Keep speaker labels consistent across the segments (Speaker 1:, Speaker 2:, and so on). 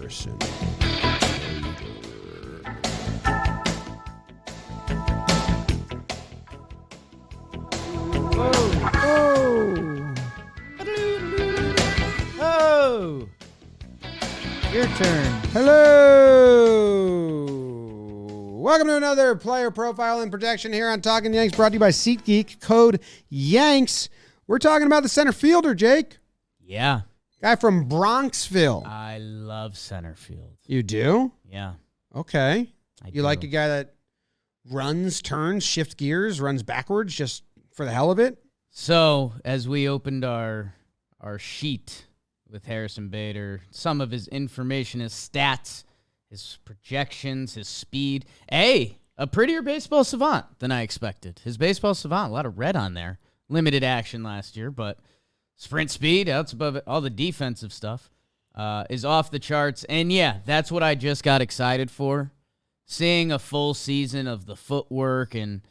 Speaker 1: Harrison.
Speaker 2: Oh! Your turn.
Speaker 1: Hello! Welcome to another player profile and protection here on Talkin Yanks, brought to you by SeatGeek, code Yanks. We're talking about the center fielder, Jake.
Speaker 2: Yeah.
Speaker 1: Guy from Bronxville.
Speaker 2: I love center field.
Speaker 1: You do?
Speaker 2: Yeah.
Speaker 1: Okay.
Speaker 2: I
Speaker 1: You like a
Speaker 2: do.
Speaker 1: guy that runs, turns, shifts gears, runs backwards just for the hell of it?
Speaker 2: So, as we opened our sheet with Harrison Bader, some of his information, his stats, his projections, his speed. A prettier baseball savant than I expected. His baseball savant, a lot of red on there. Limited action last year, but sprint speed, that's above it. All the defensive stuff is off the charts. And yeah, that's what I just got excited for. Seeing a full season of the footwork and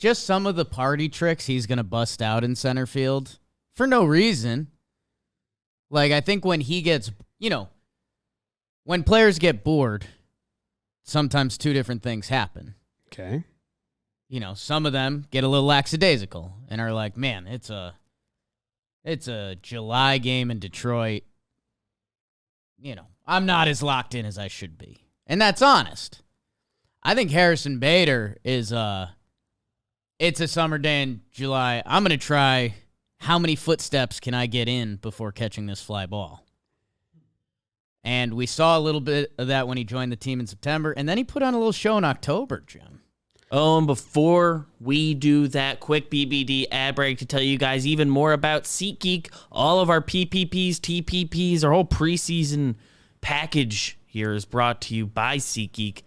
Speaker 2: just some of the party tricks he's going to bust out in center field for no reason. Like, I think when he gets, when players get bored, sometimes two different things happen.
Speaker 1: Okay.
Speaker 2: Some of them get a little lackadaisical and are like, man, it's a July game in Detroit. I'm not as locked in as I should be. And that's honest. I think Harrison Bader is it's a summer day in July. I'm going to try how many footsteps can I get in before catching this fly ball. And we saw a little bit of that when he joined the team in September, and then he put on a little show in October, Jim.
Speaker 3: Oh, and before we do that quick BBD ad break to tell you guys even more about SeatGeek, all of our PPPs, TPPs, our whole preseason package here is brought to you by SeatGeek.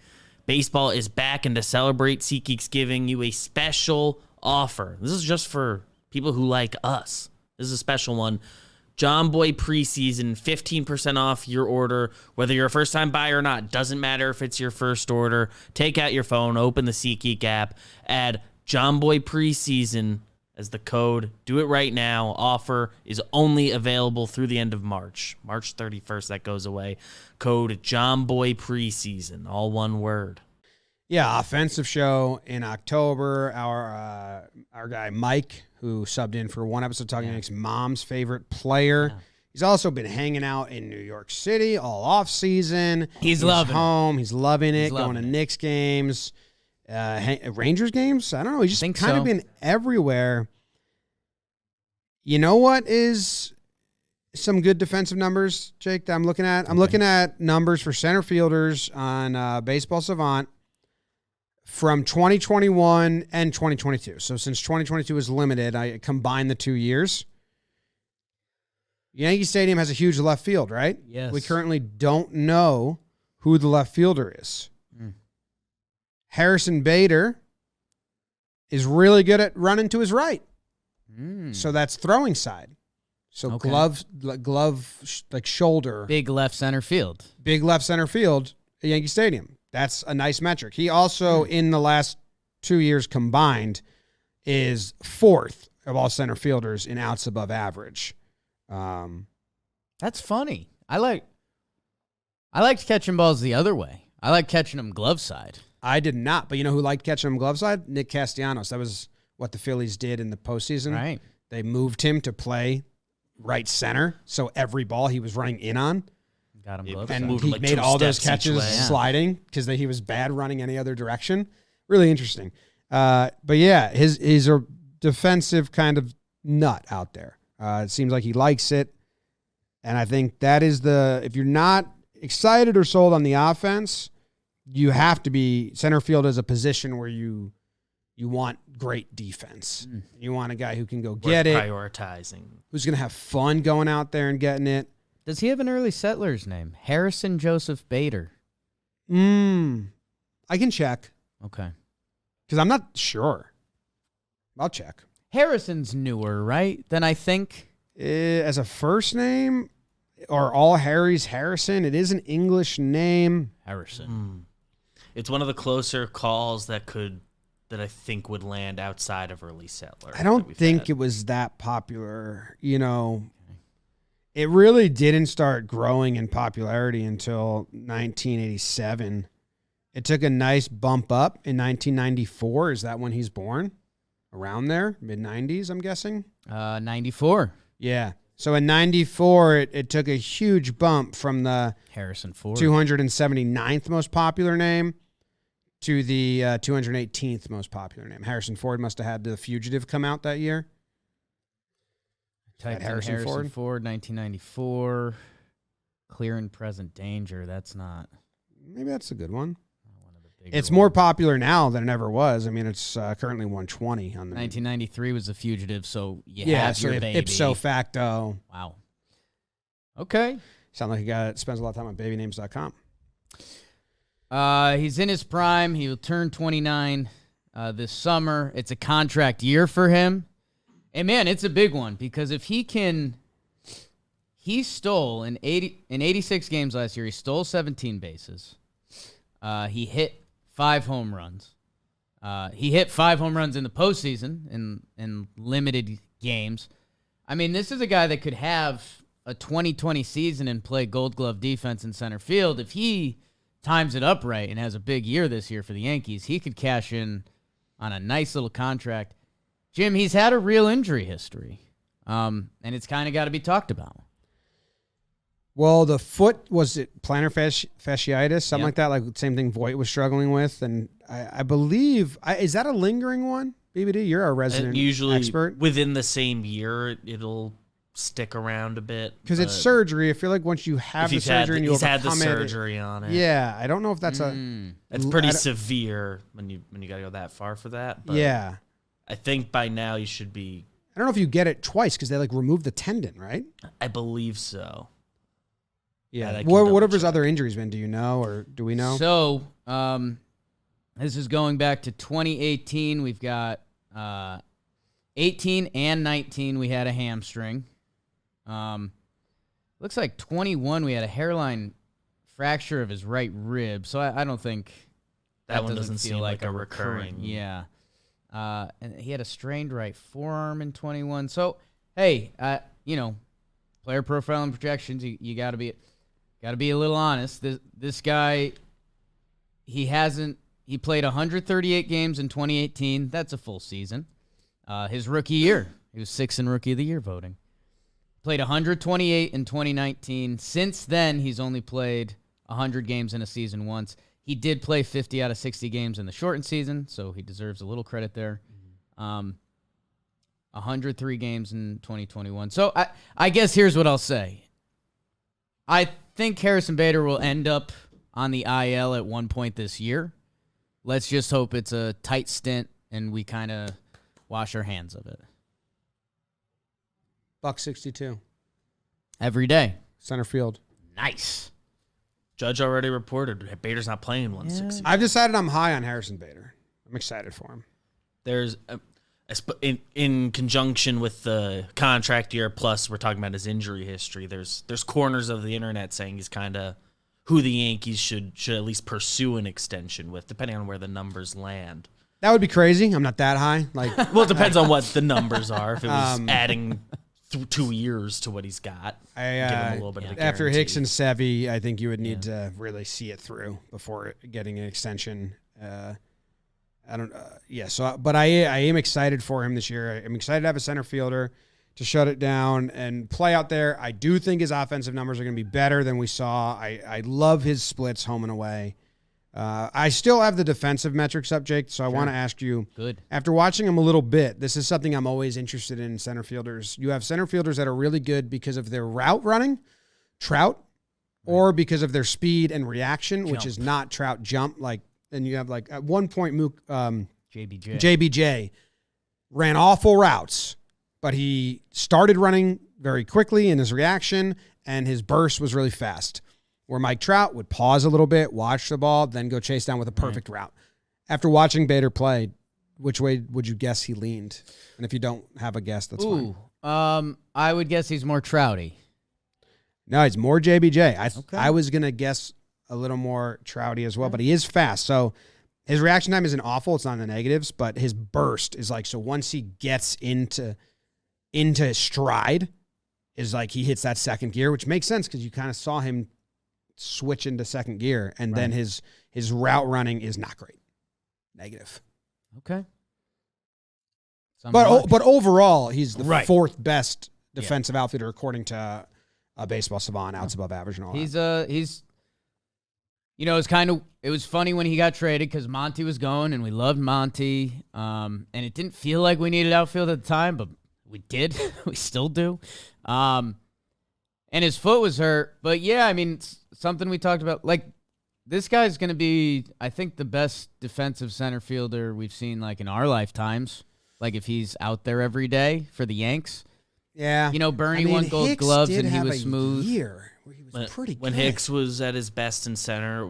Speaker 3: Baseball is back, and to celebrate, SeatGeek's giving you a special offer. This is just for people who like us. This is a special one. John Boy preseason, 15% off your order, whether you're a first-time buyer or not. Doesn't matter if it's your first order. Take out your phone, open the SeatGeek app, add John Boy preseason as the code. Do it right now. Offer is only available through the end of March. March 31st, that goes away. Code John Boy preseason, all one word.
Speaker 1: Yeah, offensive show in October. Our guy Mike, who subbed in for one episode, Talking Yanks, mom's favorite player. Yeah. He's also been hanging out in New York City all off season.
Speaker 2: He's loving
Speaker 1: home. He's loving it. Going to Knicks games, Rangers games. I don't know. He's just kind of been everywhere. You know what is some good defensive numbers, Jake, that I'm looking at? I'm looking at numbers for center fielders on Baseball Savant from 2021 and 2022. So since 2022 is limited, I combined the 2 years. Yankee Stadium has a huge left field, right?
Speaker 2: Yes.
Speaker 1: We currently don't know who the left fielder is. Harrison Bader is really good at running to his right. So that's throwing side. So glove, like shoulder.
Speaker 2: Big left center field.
Speaker 1: Big left center field at Yankee Stadium. That's a nice metric. He also, in the last 2 years combined, is fourth of all center fielders in outs above average.
Speaker 2: That's funny. I liked catching balls the other way. I like catching them glove side.
Speaker 1: I did not, but you know who liked catching them glove side? Nick Castellanos. That was what the Phillies did in the postseason.
Speaker 2: Right.
Speaker 1: They moved him to play right center, so every ball he was running in on.
Speaker 2: Got him glove
Speaker 1: And
Speaker 2: side.
Speaker 1: he
Speaker 3: like
Speaker 1: made
Speaker 3: 2
Speaker 1: all those
Speaker 3: steps each
Speaker 1: catches
Speaker 3: way.
Speaker 1: sliding because he was bad running any other direction. Really interesting. But yeah, he's a defensive kind of nut out there. It seems like he likes it. And I think that is if you're not excited or sold on the offense, you have to be, center field as a position where you want great defense. You want a guy who can go get it.
Speaker 3: Prioritizing.
Speaker 1: Who's going to have fun going out there and getting it.
Speaker 2: Does he have an early settler's name? Harrison Joseph Bader.
Speaker 1: I can check.
Speaker 2: Okay.
Speaker 1: Because I'm not sure. I'll check.
Speaker 2: Harrison's newer, right? Than I think.
Speaker 1: As a first name, or all Harry's Harrison, it is an English name.
Speaker 2: Harrison.
Speaker 3: It's one of the closer calls that I think would land outside of early settler.
Speaker 1: I don't think it was that popular. It really didn't start growing in popularity until 1987. It took a nice bump up in 1994. Is that when he's born? Around there, mid-90s, I'm guessing?
Speaker 2: 94.
Speaker 1: Yeah. So in 94, it took a huge bump from the
Speaker 2: Harrison Ford
Speaker 1: 279th most popular name to the 218th most popular name. Harrison Ford must have had The Fugitive come out that year.
Speaker 2: Typed Harrison Ford, 1994. Clear and Present Danger. That's not.
Speaker 1: Maybe that's a good one.
Speaker 2: One of the
Speaker 1: it's more popular now than it ever was. I mean, it's currently 120 on the.
Speaker 2: 1993 was The Fugitive, so you have your baby.
Speaker 1: Ipso facto.
Speaker 2: Wow. Okay.
Speaker 1: Sound like a guy that spends a lot of time on babynames.com.
Speaker 2: He's in his prime. He will turn 29 this summer. It's a contract year for him. And, man, it's a big one because if he stole in 86 games last year, he stole 17 bases. He hit 5 home runs. He hit 5 home runs in the postseason in limited games. I mean, this is a guy that could have a 2020 season and play Gold Glove defense in center field. If he times it up right and has a big year this year for the Yankees, he could cash in on a nice little contract. Jim, he's had a real injury history, and it's kind of got to be talked about.
Speaker 1: Well, the foot, was it plantar fasciitis, something like that, like the same thing Voit was struggling with, and I believe, is that a lingering one, BBD? You're our resident
Speaker 3: usually
Speaker 1: expert.
Speaker 3: Within the same year, it'll stick around a bit.
Speaker 1: Because it's surgery. I feel like once you have the surgery and you overcome it.
Speaker 3: He's had the surgery on it.
Speaker 1: Yeah, I don't know if that's
Speaker 3: It's pretty severe when you got to go that far for that. But
Speaker 1: yeah.
Speaker 3: I think by now you should be.
Speaker 1: I don't know if you get it twice because they remove the tendon, right?
Speaker 3: I believe so.
Speaker 1: Yeah. What have his other injuries been? Do you know, or do we know?
Speaker 2: So, this is going back to 2018. We've got 18 and 19. We had a hamstring. Looks like 21. We had a hairline fracture of his right rib. So I don't think
Speaker 3: that one doesn't feel like a recurring.
Speaker 2: Yeah. And he had a strained right forearm in 21. So, hey, player profile and projections, you got to be a little honest. This guy, he played 138 games in 2018. That's a full season. His rookie year, he was 6th in Rookie of the Year voting. Played 128 in 2019. Since then, he's only played 100 games in a season once. He did play 50 out of 60 games in the shortened season, so he deserves a little credit there. 103 games in 2021. So I guess here's what I'll say. I think Harrison Bader will end up on the IL at one point this year. Let's just hope it's a tight stint and we kind of wash our hands of it.
Speaker 1: $1.62
Speaker 2: every day.
Speaker 1: Center field.
Speaker 2: Nice.
Speaker 3: Judge already reported Bader's not playing 160.
Speaker 1: I've decided I'm high on Harrison Bader. I'm excited for him.
Speaker 3: There's in conjunction with the contract year, plus we're talking about his injury history. There's corners of the internet saying he's kind of who the Yankees should at least pursue an extension with, depending on where the numbers land.
Speaker 1: That would be crazy. I'm not that high.
Speaker 3: Well, it depends on what the numbers are. If it was adding 2 years to what he's got, give him a little bit of a guarantee.
Speaker 1: After Hicks and Sevy, I think you would need to really see it through before getting an extension. But I am excited for him this year. I'm excited to have a center fielder to shut it down and play out there. I do think his offensive numbers are going to be better than we saw. I love his splits home and away. I still have the defensive metrics up, Jake, so I want to ask you, after watching him a little bit, this is something I'm always interested in center fielders. You have center fielders that are really good because of their route running, Trout, or because of their speed and reaction, which is not Trout jump. And you have at one point, JBJ ran awful routes, but he started running very quickly in his reaction, and his burst was really fast. Where Mike Trout would pause a little bit, watch the ball, then go chase down with a perfect route. After watching Bader play, which way would you guess he leaned? And if you don't have a guess, that's fine.
Speaker 2: I would guess he's more Trouty.
Speaker 1: No, he's more JBJ. I was going to guess a little more Trouty as well, but he is fast. So his reaction time isn't awful. It's not in the negatives, but his burst is so once he gets into stride, is like he hits that second gear, which makes sense because you kind of saw him switch into second gear, and then his route running is not great. Negative.
Speaker 2: Okay.
Speaker 1: But overall, he's the fourth best defensive outfielder according to Baseball Savant, outs above average and all that.
Speaker 2: He's it was funny when he got traded because Monty was going and we loved Monty. And it didn't feel like we needed outfield at the time, but we did. We still do. And his foot was hurt. But yeah, I mean, it's something we talked about. Like, this guy's going to be, I think, the best defensive center fielder we've seen like in our lifetimes. Like, if he's out there every day for the Yanks.
Speaker 1: Yeah.
Speaker 2: Bernie won Gold
Speaker 1: Hicks
Speaker 2: Gloves
Speaker 1: did
Speaker 2: and he
Speaker 1: have
Speaker 2: was
Speaker 1: a
Speaker 2: smooth.
Speaker 1: Year where he was pretty good.
Speaker 3: When Hicks was at his best in center,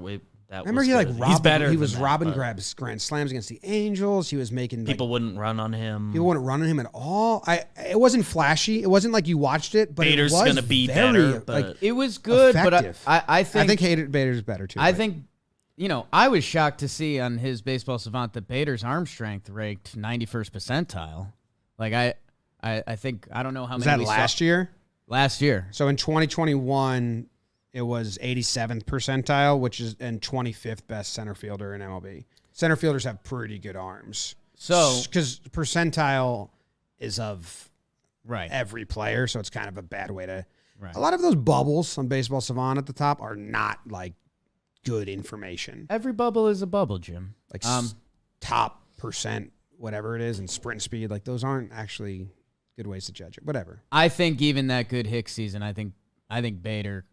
Speaker 1: Remember, he's better. He was robbing grabs, grand slams against the Angels. He was making
Speaker 3: people wouldn't run on him.
Speaker 1: People wouldn't run on him at all. It wasn't flashy. It wasn't like you watched it, but
Speaker 3: Bader's
Speaker 1: it was
Speaker 3: gonna be better. But
Speaker 2: it was good,
Speaker 1: effective.
Speaker 2: But I think
Speaker 1: Bader's better too.
Speaker 2: I think. I was shocked to see on his Baseball Savant that Bader's arm strength ranked 91st percentile. Like, I think, I don't know how many.
Speaker 1: Was that last year?
Speaker 2: Last year.
Speaker 1: So in 2021, it was 87th percentile, which is and 25th best center fielder in MLB. Center fielders have pretty good arms.
Speaker 2: So,
Speaker 1: because percentile is of
Speaker 2: right
Speaker 1: every player, so it's kind of a bad way to.
Speaker 2: Right.
Speaker 1: A lot of those bubbles on Baseball Savant at the top are not like good information.
Speaker 2: Every bubble is a bubble, Jim.
Speaker 1: Like top percent, whatever it is, and sprint speed. Like, those aren't actually good ways to judge it. Whatever.
Speaker 2: I think even that good Hicks season, I think Bader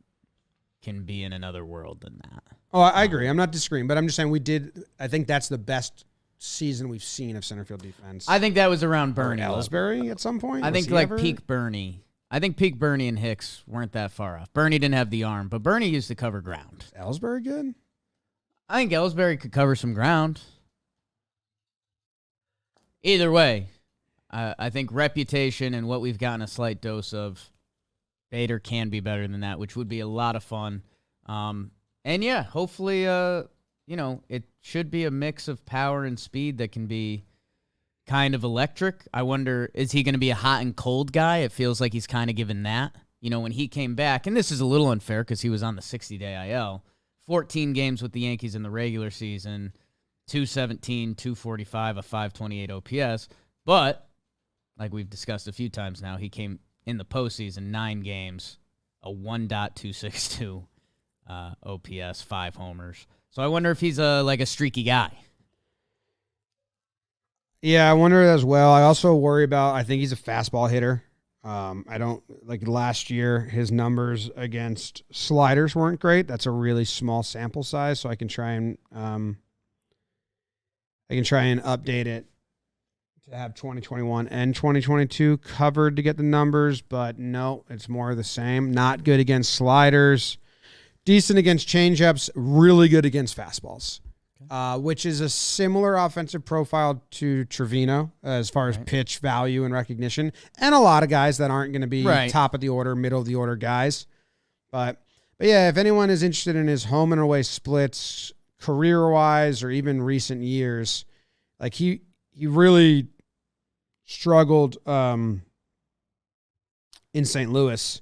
Speaker 2: can be in another world than that.
Speaker 1: Oh, I agree. I'm not disagreeing, but I'm just saying I think that's the best season we've seen of center field defense.
Speaker 2: I think that was around Bernie.
Speaker 1: Ellsbury at some point?
Speaker 2: I think like peak Bernie. I think peak Bernie and Hicks weren't that far off. Bernie didn't have the arm, but Bernie used to cover ground.
Speaker 1: Is Ellsbury good?
Speaker 2: I think Ellsbury could cover some ground. Either way, I think reputation and what we've gotten a slight dose of, Bader can be better than that, which would be a lot of fun. And yeah, hopefully, it should be a mix of power and speed that can be kind of electric. I wonder, is he going to be a hot and cold guy? It feels like he's kind of given that. When he came back, and this is a little unfair because he was on the 60-day IL, 14 games with the Yankees in the regular season, 217, 245, a 528 OPS. But, like we've discussed a few times now, he came in the postseason, 9 games, a 1.262 OPS, 5 homers. So I wonder if he's like a streaky guy.
Speaker 1: Yeah, I wonder as well. I also worry about, I think he's a fastball hitter. I don't, like last year, his numbers against sliders weren't great. That's a really small sample size, so I can try and update it to have 2021 and 2022 covered to get the numbers, but no, it's more of the same. Not good against sliders, decent against changeups, really good against fastballs. Which is a similar offensive profile to Trevino as far as pitch value and recognition, and a lot of guys that aren't going to be top of the order, middle of the order guys. But yeah, if anyone is interested in his home and away splits, career-wise or even recent years, like he really struggled in St. Louis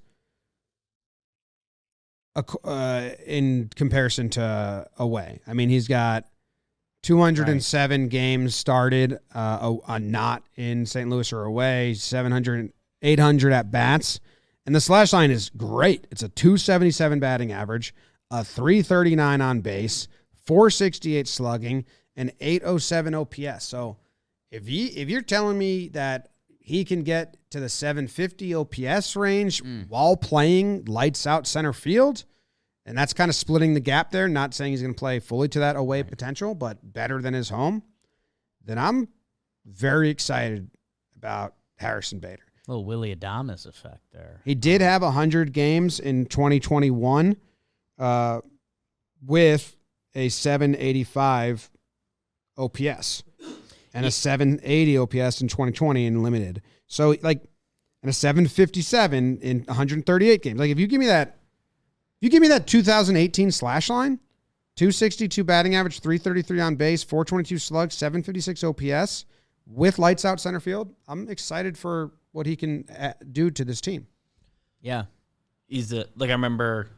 Speaker 1: in comparison to away. I mean, he's got 207 games started, not in St. Louis or away, 800 at bats. And the slash line is great. It's a 277 batting average, a 339 on base, 468 slugging, and 807 OPS. So if you're telling me that he can get to the 750 OPS range while playing lights out center field, and that's kind of splitting the gap there, not saying he's going to play fully to that away potential, but better than his home, then I'm very excited about Harrison Bader.
Speaker 2: A little Willy Adames effect there.
Speaker 1: He did have 100 games in 2021 with a 785 OPS and a 780 OPS in 2020 in limited. So, like, and a 757 in 138 games. Like, if you give me that 2018 slash line, 262 batting average, 333 on base, 422 slugs, 756 OPS with lights out center field, I'm excited for what he can do to this team.
Speaker 2: Yeah.
Speaker 3: He's I remember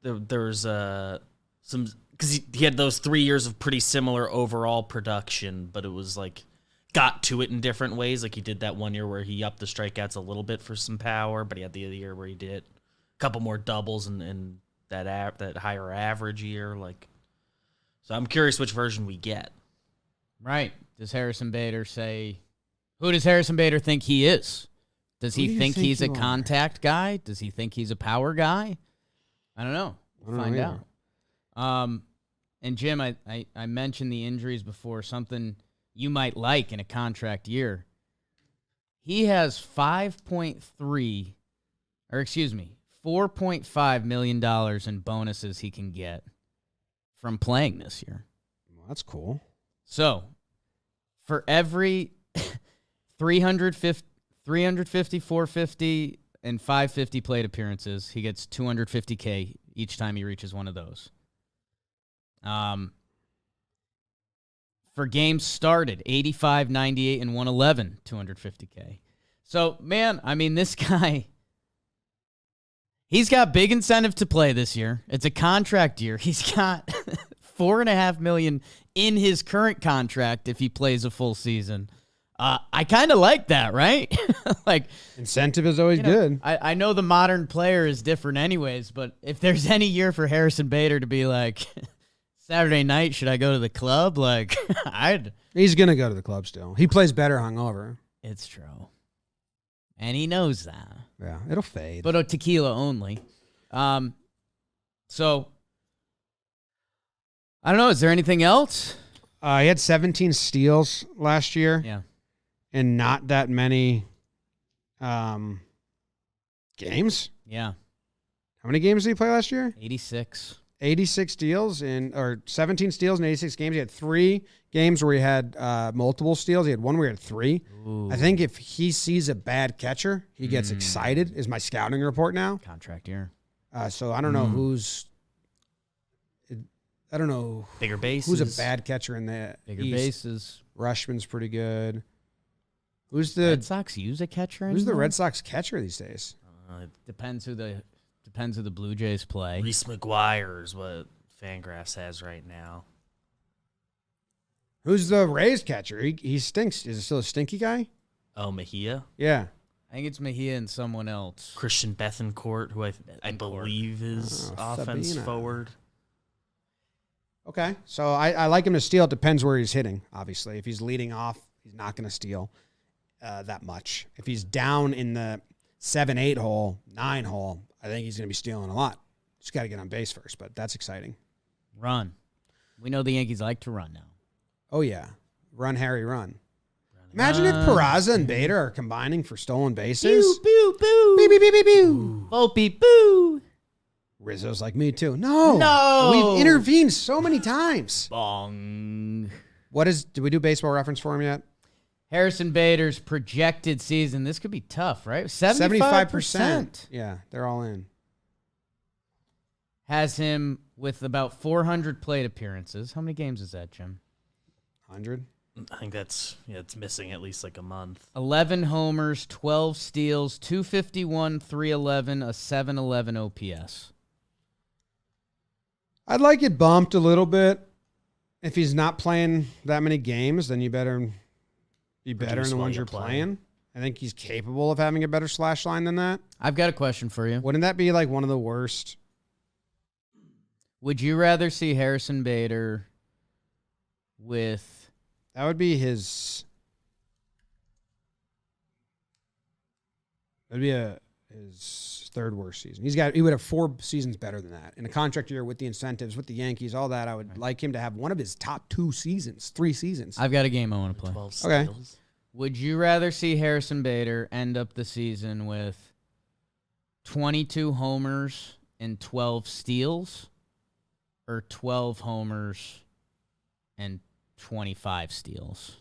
Speaker 3: there was some, because he had those 3 years of pretty similar overall production, but it was like got to it in different ways. Like he did that 1 year where he upped the strikeouts a little bit for some power, but he had the other year where he did a couple more doubles and that higher average year. Like, so I'm curious which version we get.
Speaker 2: Right. Does Harrison Bader who does Harrison Bader think he is? Does he think he's a contact guy? Does he think he's a power guy? I don't know. We'll find out. And Jim, I mentioned the injuries before, something you might like in a contract year. He has $4.5 million in bonuses he can get from playing this year.
Speaker 1: Well, that's cool.
Speaker 2: So, for every 350, 450, and 550 plate appearances, he gets $250K each time he reaches one of those. For games started, 85, 98, and 111, $250K. So, man, I mean, this guy, he's got big incentive to play this year. It's a contract year. He's got $4.5 million in his current contract if he plays a full season. I kind of like that, right? Like,
Speaker 1: incentive is always good.
Speaker 2: I know the modern player is different anyways, but if there's any year for Harrison Bader to be like, Saturday night, should I go to the club? Like,
Speaker 1: He's going to go to the club still. He plays better hungover.
Speaker 2: It's true. And he knows that.
Speaker 1: Yeah, it'll fade.
Speaker 2: But a tequila only. So, I don't know. Is there anything else?
Speaker 1: He had 17 steals last year.
Speaker 2: Yeah.
Speaker 1: And not that many games.
Speaker 2: Yeah.
Speaker 1: How many games did he play last year?
Speaker 2: 86.
Speaker 1: 86 steals or 17 steals in 86 games. He had 3 games where he had multiple steals. He had one where he had 3.
Speaker 2: Ooh.
Speaker 1: I think if he sees a bad catcher, he gets excited, is my scouting report now.
Speaker 2: Contract year.
Speaker 1: So I don't know
Speaker 3: Bigger bases.
Speaker 1: Who's a bad catcher in the
Speaker 2: Bigger
Speaker 1: East.
Speaker 2: bases.
Speaker 1: Rushman's pretty good. Who's the
Speaker 2: Red Sox use a catcher?
Speaker 1: Who's the
Speaker 2: anymore?
Speaker 1: Red Sox catcher these days?
Speaker 2: Depends who the Blue Jays play.
Speaker 3: Reese McGuire is what Fangraphs has right now.
Speaker 1: Who's the Rays catcher? He stinks. Is it still a stinky guy?
Speaker 3: Oh, Mejia?
Speaker 1: Yeah.
Speaker 2: I think it's Mejia and someone else.
Speaker 3: Christian Bethancourt, who I believe is offense
Speaker 1: Sabina.
Speaker 3: forward.
Speaker 1: Okay. So I like him to steal. It depends where he's hitting, obviously. If he's leading off, he's not going to steal that much. If he's down in the 7, 8 hole, 9 hole, I think he's going to be stealing a lot. Just got to get on base first, but that's exciting.
Speaker 2: Run. We know the Yankees like to run now.
Speaker 1: Oh, yeah. Run, Harry, run. Imagine if Peraza and Bader are combining for stolen bases.
Speaker 2: Boo, boo, boo.
Speaker 1: Beep, beep, beep, beep, beep.
Speaker 2: Volpe, boo.
Speaker 1: Rizzo's like me, too. No.
Speaker 2: No.
Speaker 1: We've intervened so many times.
Speaker 2: Bong.
Speaker 1: Did we do baseball reference for him yet?
Speaker 2: Harrison Bader's projected season. This could be tough, right?
Speaker 1: 75%. Yeah, they're all in.
Speaker 2: Has him with about 400 plate appearances. How many games is that, Jim?
Speaker 1: 100.
Speaker 3: I think it's missing at least like a month.
Speaker 2: 11 homers, 12 steals, 251, 311, a 711 OPS.
Speaker 1: I'd like it bumped a little bit. If he's not playing that many games, then you better be better in the ones you're playing. I think he's capable of having a better slash line than that.
Speaker 2: I've got a question for you.
Speaker 1: Wouldn't that be like one of the worst?
Speaker 2: Would you rather see Harrison Bader with...
Speaker 1: That would be his... That'd be his third worst season. He would have 4 seasons better than that. In a contract year with the incentives, with the Yankees, all that, I would like him to have one of his top 3 seasons.
Speaker 2: I've got a game I want to play.
Speaker 3: 12
Speaker 1: Okay.
Speaker 3: steals.
Speaker 2: Would you rather see Harrison Bader end up the season with 22 homers and 12 steals, or 12 homers and 25 steals?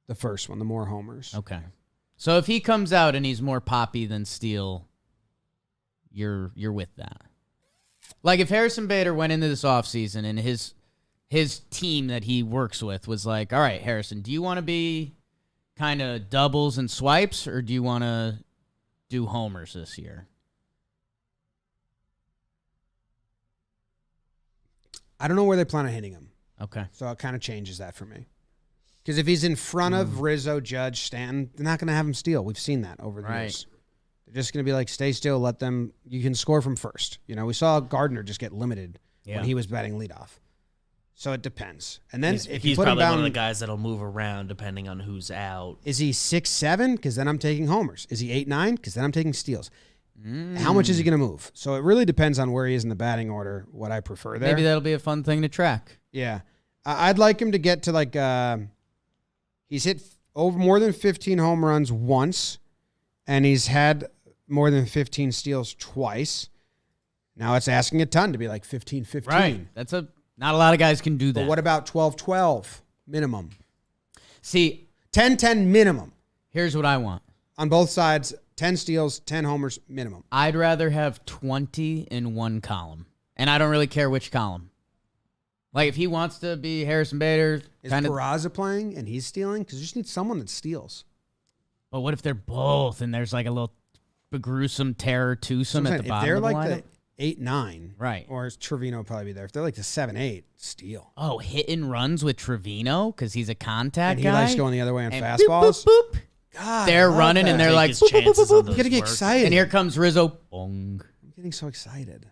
Speaker 1: The first one, the more homers.
Speaker 2: Okay. So if he comes out and he's more poppy than Steele, you're with that. Like if Harrison Bader went into this offseason and his team that he works with was like, all right, Harrison, do you want to be kind of doubles and swipes, or do you want to do homers this year?
Speaker 1: I don't know where they plan on hitting him.
Speaker 2: Okay.
Speaker 1: So it kind of changes that for me. Because if he's in front of Rizzo, Judge, Stanton, they're not going to have him steal. We've seen that over the years. They're just going to be like, stay still, let them, you can score from first. You know, we saw Gardner just get limited when he was batting leadoff. So it depends. And then if you put him down,
Speaker 3: probably one of the guys that'll move around depending on who's out.
Speaker 1: Is he 6'7"? Because then I'm taking homers. Is he 8'9"? Because then I'm taking steals. How much is he going to move? So it really depends on where he is in the batting order, what I prefer there.
Speaker 2: Maybe that'll be a fun thing to track.
Speaker 1: Yeah. I'd like him to get to like, he's hit over more than 15 home runs once, and he's had more than 15 steals twice. Now it's asking a ton to be like 15-15.
Speaker 2: Right. Not a lot of guys can do that.
Speaker 1: But what about 12-12 minimum?
Speaker 2: See,
Speaker 1: 10-10 minimum.
Speaker 2: Here's what I want.
Speaker 1: On both sides, 10 steals, 10 homers minimum.
Speaker 2: I'd rather have 20 in one column, and I don't really care which column. Like, if he wants to be Harrison Bader,
Speaker 1: is Peraza playing and he's stealing? Because you just need someone that steals.
Speaker 2: But what if they're both and there's like a little gruesome terror twosome at the bottom?
Speaker 1: If they're
Speaker 2: of the
Speaker 1: like
Speaker 2: lineup?
Speaker 1: the 8-9,
Speaker 2: right?
Speaker 1: Or Trevino will probably be there. If they're like the 7-8, steal.
Speaker 2: Oh, hit and runs with Trevino because he's a contact
Speaker 1: and
Speaker 2: guy.
Speaker 1: He likes going the other way on
Speaker 2: and
Speaker 1: fastballs.
Speaker 2: Boop, boop, boop.
Speaker 1: God,
Speaker 2: they're running and they're like, boop, boop, boop, boop, boop.
Speaker 1: I'm getting excited.
Speaker 2: And here comes Rizzo. Bong.
Speaker 1: I'm getting so excited.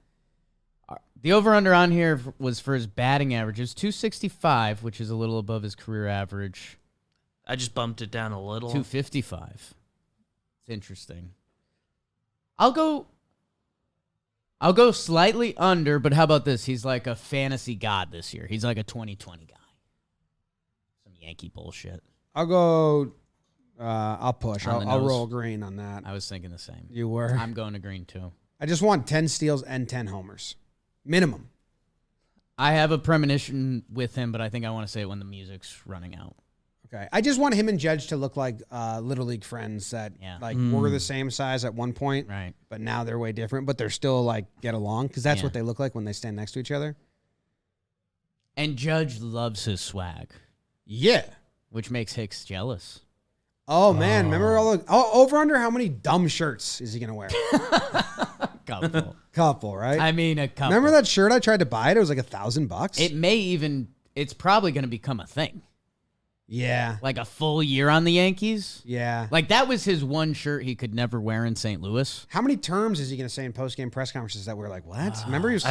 Speaker 2: The over-under on here was for his batting average. It was 265, which is a little above his career average.
Speaker 3: I just bumped it down a little.
Speaker 2: 255. It's interesting. I'll go slightly under, but how about this? He's like a fantasy god this year. He's like a 2020 guy. Some Yankee bullshit.
Speaker 1: I'll go. I'll push.
Speaker 2: On the
Speaker 1: I'll
Speaker 2: nose.
Speaker 1: roll green on that.
Speaker 2: I was thinking the same.
Speaker 1: You were?
Speaker 2: I'm going to green too.
Speaker 1: I just want 10 steals and 10 homers. Minimum.
Speaker 2: I have a premonition with him, but I think I want to say it when the music's running out.
Speaker 1: Okay. I just want him and Judge to look like Little League friends that were the same size at one point.
Speaker 2: Right.
Speaker 1: But now they're way different, but they're still like get along because that's what they look like when they stand next to each other.
Speaker 2: And Judge loves his swag.
Speaker 1: Yeah.
Speaker 2: Which makes Hicks jealous.
Speaker 1: Oh, man. Remember over under how many dumb shirts is he going to wear? Couple, right?
Speaker 2: I mean, a couple.
Speaker 1: Remember that shirt I tried to buy? It was like $1,000. It's probably going to become a thing. Yeah.
Speaker 2: Like a full year on the Yankees?
Speaker 1: Yeah.
Speaker 2: Like that was his one shirt he could never wear in St. Louis.
Speaker 1: How many terms is he going to say in post-game press conferences that we're like, what? Remember he was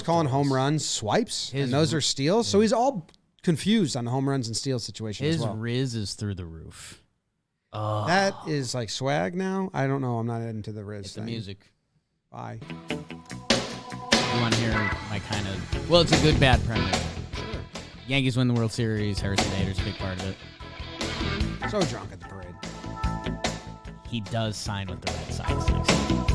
Speaker 1: calling home runs swipes? And those are steals? So he's all confused on the home runs and steals situation as well.
Speaker 2: His Riz is through the roof.
Speaker 1: That is like swag now? I don't know. I'm not into the Riz thing.
Speaker 2: The music.
Speaker 1: Bye.
Speaker 2: You want to hear my kind of... Well, it's a good, bad premise.
Speaker 1: Sure.
Speaker 2: Yankees win the World Series. Harrison Bader's a big part of it.
Speaker 1: So drunk at the parade.
Speaker 2: He does sign with the Red Sox next year.